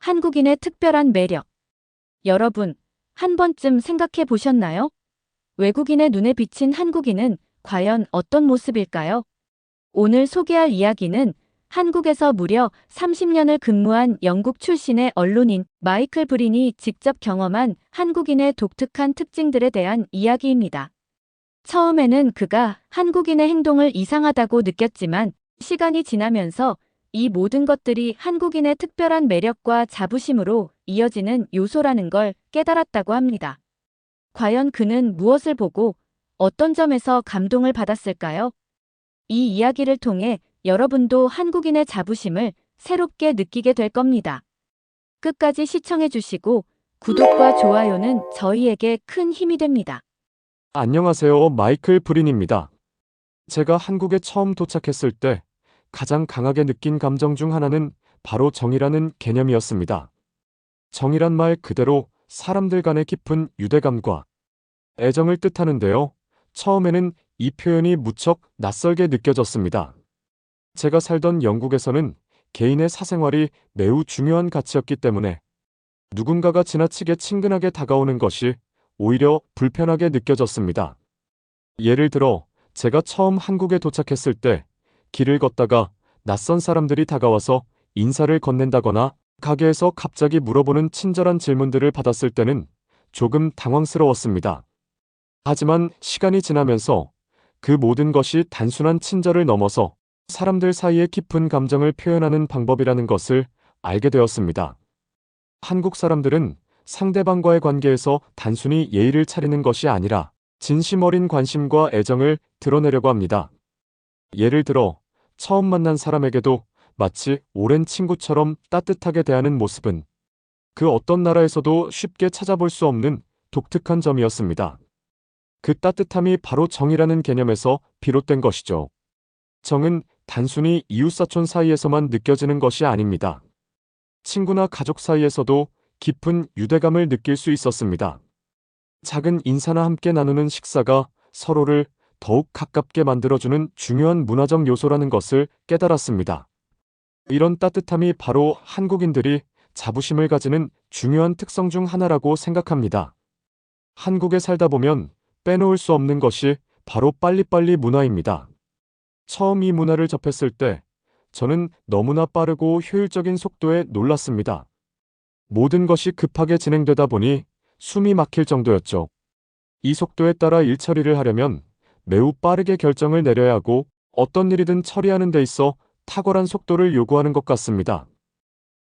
한국인의 특별한 매력. 여러분, 한 번쯤 생각해 보셨나요? 외국인의 눈에 비친 한국인은 과연 어떤 모습일까요? 오늘 소개할 이야기는 한국에서 무려 30년을 근무한 영국 출신의 언론인 마이클 브린이 직접 경험한 한국인의 독특한 특징들에 대한 이야기입니다. 처음에는 그가 한국인의 행동을 이상하다고 느꼈지만 시간이 지나면서 이 모든 것들이 한국인의 특별한 매력과 자부심으로 이어지는 요소라는 걸 깨달았다고 합니다. 과연 그는 무엇을 보고 어떤 점에서 감동을 받았을까요? 이 이야기를 통해 여러분도 한국인의 자부심을 새롭게 느끼게 될 겁니다. 끝까지 시청해 주시고 구독과 좋아요는 저희에게 큰 힘이 됩니다. 안녕하세요. 마이클 브린입니다. 제가 한국에 처음 도착했을 때 가장 강하게 느낀 감정 중 하나는 바로 정이라는 개념이었습니다. 정이란 말 그대로 사람들 간의 깊은 유대감과 애정을 뜻하는데요. 처음에는 이 표현이 무척 낯설게 느껴졌습니다. 제가 살던 영국에서는 개인의 사생활이 매우 중요한 가치였기 때문에 누군가가 지나치게 친근하게 다가오는 것이 오히려 불편하게 느껴졌습니다. 예를 들어 제가 처음 한국에 도착했을 때 길을 걷다가 낯선 사람들이 다가와서 인사를 건넨다거나 가게에서 갑자기 물어보는 친절한 질문들을 받았을 때는 조금 당황스러웠습니다. 하지만 시간이 지나면서 그 모든 것이 단순한 친절을 넘어서 사람들 사이의 깊은 감정을 표현하는 방법이라는 것을 알게 되었습니다. 한국 사람들은 상대방과의 관계에서 단순히 예의를 차리는 것이 아니라 진심 어린 관심과 애정을 드러내려고 합니다. 예를 들어 처음 만난 사람에게도 마치 오랜 친구처럼 따뜻하게 대하는 모습은 그 어떤 나라에서도 쉽게 찾아볼 수 없는 독특한 점이었습니다. 그 따뜻함이 바로 정이라는 개념에서 비롯된 것이죠. 정은 단순히 이웃사촌 사이에서만 느껴지는 것이 아닙니다. 친구나 가족 사이에서도 깊은 유대감을 느낄 수 있었습니다. 작은 인사나 함께 나누는 식사가 서로를 더욱 가깝게 만들어주는 중요한 문화적 요소라는 것을 깨달았습니다. 이런 따뜻함이 바로 한국인들이 자부심을 가지는 중요한 특성 중 하나라고 생각합니다. 한국에 살다 보면 빼놓을 수 없는 것이 바로 빨리빨리 문화입니다. 처음 이 문화를 접했을 때 저는 너무나 빠르고 효율적인 속도에 놀랐습니다. 모든 것이 급하게 진행되다 보니 숨이 막힐 정도였죠. 이 속도에 따라 일 처리를 하려면 매우 빠르게 결정을 내려야 하고 어떤 일이든 처리하는 데 있어 탁월한 속도를 요구하는 것 같습니다.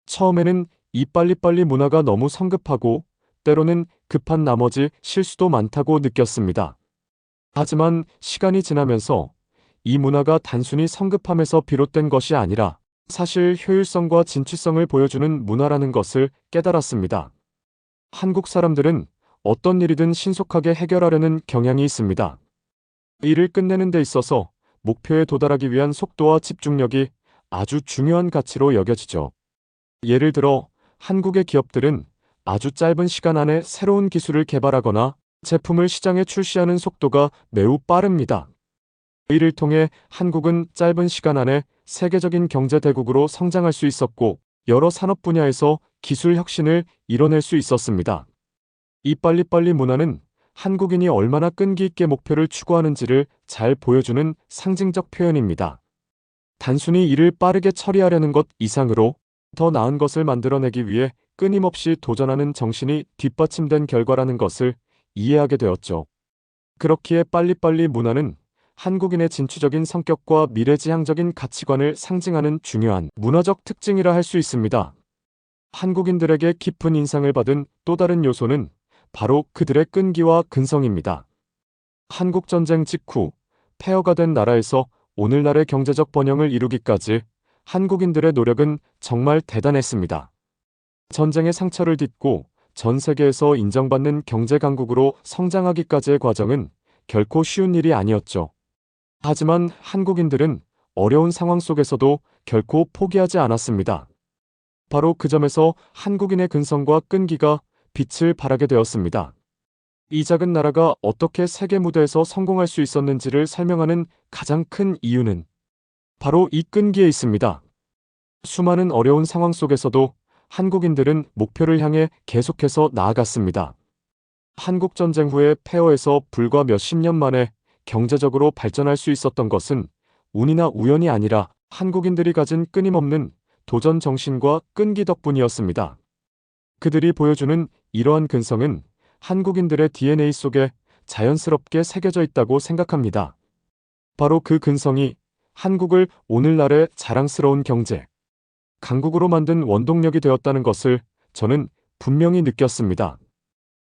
처음에는 이 빨리빨리 문화가 너무 성급하고 때로는 급한 나머지 실수도 많다고 느꼈습니다. 하지만 시간이 지나면서 이 문화가 단순히 성급함에서 비롯된 것이 아니라 사실 효율성과 진취성을 보여주는 문화라는 것을 깨달았습니다. 한국 사람들은 어떤 일이든 신속하게 해결하려는 경향이 있습니다. 일을 끝내는 데 있어서 목표에 도달하기 위한 속도와 집중력이 아주 중요한 가치로 여겨지죠. 예를 들어 한국의 기업들은 아주 짧은 시간 안에 새로운 기술을 개발하거나 제품을 시장에 출시하는 속도가 매우 빠릅니다. 이를 통해 한국은 짧은 시간 안에 세계적인 경제 대국으로 성장할 수 있었고 여러 산업 분야에서 기술 혁신을 이뤄낼 수 있었습니다. 이 빨리빨리 문화는 한국인이 얼마나 끈기 있게 목표를 추구하는지를 잘 보여주는 상징적 표현입니다. 단순히 일을 빠르게 처리하려는 것 이상으로 더 나은 것을 만들어내기 위해 끊임없이 도전하는 정신이 뒷받침된 결과라는 것을 이해하게 되었죠. 그렇기에 빨리빨리 문화는 한국인의 진취적인 성격과 미래지향적인 가치관을 상징하는 중요한 문화적 특징이라 할 수 있습니다. 한국인들에게 깊은 인상을 받은 또 다른 요소는 바로 그들의 끈기와 근성입니다. 한국전쟁 직후 폐허가 된 나라에서 오늘날의 경제적 번영을 이루기까지 한국인들의 노력은 정말 대단했습니다. 전쟁의 상처를 딛고 전 세계에서 인정받는 경제 강국으로 성장하기까지의 과정은 결코 쉬운 일이 아니었죠. 하지만 한국인들은 어려운 상황 속에서도 결코 포기하지 않았습니다. 바로 그 점에서 한국인의 근성과 끈기가 빛을 발하게 되었습니다. 이 작은 나라가 어떻게 세계 무대에서 성공할 수 있었는지를 설명하는 가장 큰 이유는 바로 이 끈기에 있습니다. 수많은 어려운 상황 속에서도 한국인들은 목표를 향해 계속해서 나아갔습니다. 한국전쟁 후에 폐허에서 불과 몇십 년 만에 경제적으로 발전할 수 있었던 것은 운이나 우연이 아니라 한국인들이 가진 끊임없는 도전 정신과 끈기 덕분이었습니다. 그들이 보여주는 이러한 근성은 한국인들의 DNA 속에 자연스럽게 새겨져 있다고 생각합니다. 바로 그 근성이 한국을 오늘날의 자랑스러운 경제, 강국으로 만든 원동력이 되었다는 것을 저는 분명히 느꼈습니다.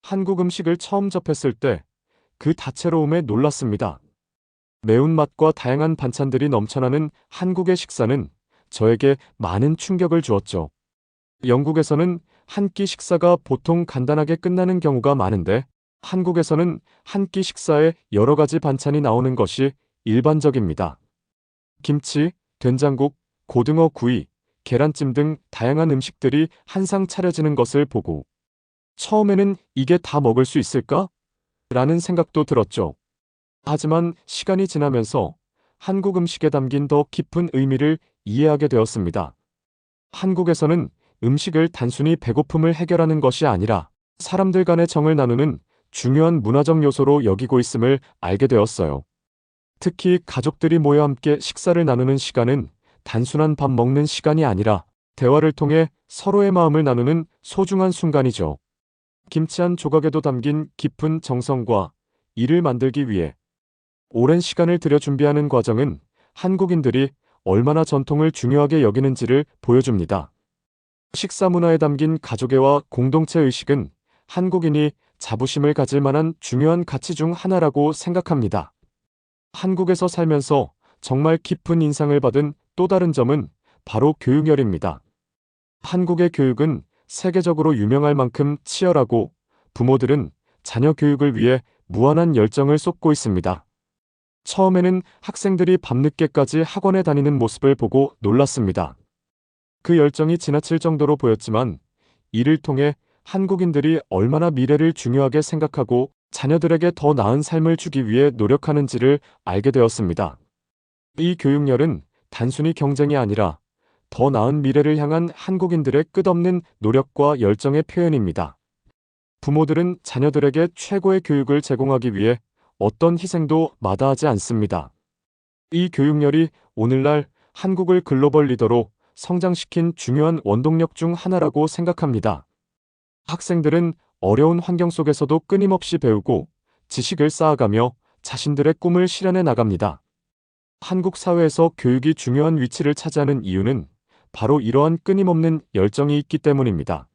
한국 음식을 처음 접했을 때 그 다채로움에 놀랐습니다. 매운맛과 다양한 반찬들이 넘쳐나는 한국의 식사는 저에게 많은 충격을 주었죠. 영국에서는 한 끼 식사가 보통 간단하게 끝나는 경우가 많은데 한국에서는 한 끼 식사에 여러 가지 반찬이 나오는 것이 일반적입니다. 김치, 된장국, 고등어 구이, 계란찜 등 다양한 음식들이 한 상 차려지는 것을 보고 처음에는 이게 다 먹을 수 있을까? 라는 생각도 들었죠. 하지만 시간이 지나면서 한국 음식에 담긴 더 깊은 의미를 이해하게 되었습니다. 한국에서는 음식을 단순히 배고픔을 해결하는 것이 아니라 사람들 간의 정을 나누는 중요한 문화적 요소로 여기고 있음을 알게 되었어요. 특히 가족들이 모여 함께 식사를 나누는 시간은 단순한 밥 먹는 시간이 아니라 대화를 통해 서로의 마음을 나누는 소중한 순간이죠. 김치 한 조각에도 담긴 깊은 정성과 이를 만들기 위해 오랜 시간을 들여 준비하는 과정은 한국인들이 얼마나 전통을 중요하게 여기는지를 보여줍니다. 식사 문화에 담긴 가족애와 공동체 의식은 한국인이 자부심을 가질 만한 중요한 가치 중 하나라고 생각합니다. 한국에서 살면서 정말 깊은 인상을 받은 또 다른 점은 바로 교육열입니다. 한국의 교육은 세계적으로 유명할 만큼 치열하고 부모들은 자녀 교육을 위해 무한한 열정을 쏟고 있습니다. 처음에는 학생들이 밤늦게까지 학원에 다니는 모습을 보고 놀랐습니다. 그 열정이 지나칠 정도로 보였지만 이를 통해 한국인들이 얼마나 미래를 중요하게 생각하고 자녀들에게 더 나은 삶을 주기 위해 노력하는지를 알게 되었습니다. 이 교육열은 단순히 경쟁이 아니라 더 나은 미래를 향한 한국인들의 끝없는 노력과 열정의 표현입니다. 부모들은 자녀들에게 최고의 교육을 제공하기 위해 어떤 희생도 마다하지 않습니다. 이 교육열이 오늘날 한국을 글로벌 리더로 성장시킨 중요한 원동력 중 하나라고 생각합니다. 학생들은 어려운 환경 속에서도 끊임없이 배우고 지식을 쌓아가며 자신들의 꿈을 실현해 나갑니다. 한국 사회에서 교육이 중요한 위치를 차지하는 이유는 바로 이러한 끊임없는 열정이 있기 때문입니다.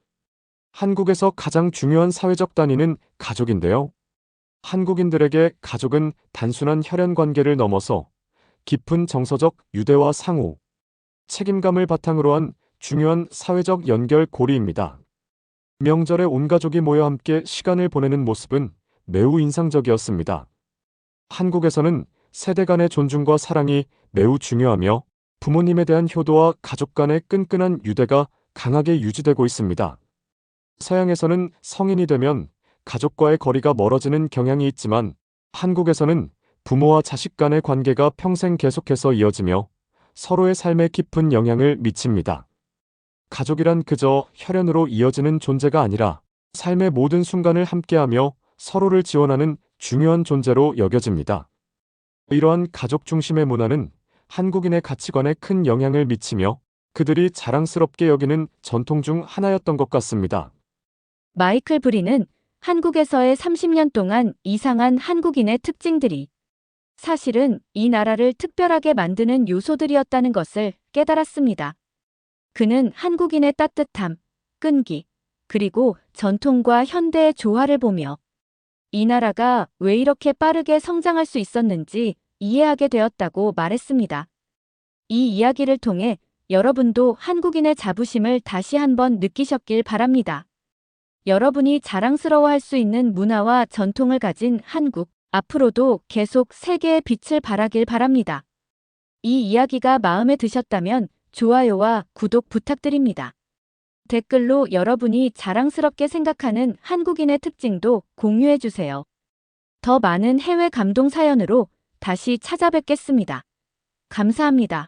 한국에서 가장 중요한 사회적 단위는 가족인데요. 한국인들에게 가족은 단순한 혈연 관계를 넘어서 깊은 정서적 유대와 상호, 책임감을 바탕으로 한 중요한 사회적 연결고리입니다. 명절에 온 가족이 모여 함께 시간을 보내는 모습은 매우 인상적이었습니다. 한국에서는 세대 간의 존중과 사랑이 매우 중요하며 부모님에 대한 효도와 가족 간의 끈끈한 유대가 강하게 유지되고 있습니다. 서양에서는 성인이 되면 가족과의 거리가 멀어지는 경향이 있지만 한국에서는 부모와 자식 간의 관계가 평생 계속해서 이어지며 서로의 삶에 깊은 영향을 미칩니다. 가족이란 그저 혈연으로 이어지는 존재가 아니라 삶의 모든 순간을 함께하며 서로를 지원하는 중요한 존재로 여겨집니다. 이러한 가족 중심의 문화는 한국인의 가치관에 큰 영향을 미치며 그들이 자랑스럽게 여기는 전통 중 하나였던 것 같습니다. 마이클 브리는 한국에서의 30년 동안 이상한 한국인의 특징들이 사실은 이 나라를 특별하게 만드는 요소들이었다는 것을 깨달았습니다. 그는 한국인의 따뜻함, 끈기, 그리고 전통과 현대의 조화를 보며 이 나라가 왜 이렇게 빠르게 성장할 수 있었는지 이해하게 되었다고 말했습니다. 이 이야기를 통해 여러분도 한국인의 자부심을 다시 한번 느끼셨길 바랍니다. 여러분이 자랑스러워할 수 있는 문화와 전통을 가진 한국, 앞으로도 계속 세계의 빛을 발하길 바랍니다. 이 이야기가 마음에 드셨다면 좋아요와 구독 부탁드립니다. 댓글로 여러분이 자랑스럽게 생각하는 한국인의 특징도 공유해주세요. 더 많은 해외 감동 사연으로 다시 찾아뵙겠습니다. 감사합니다.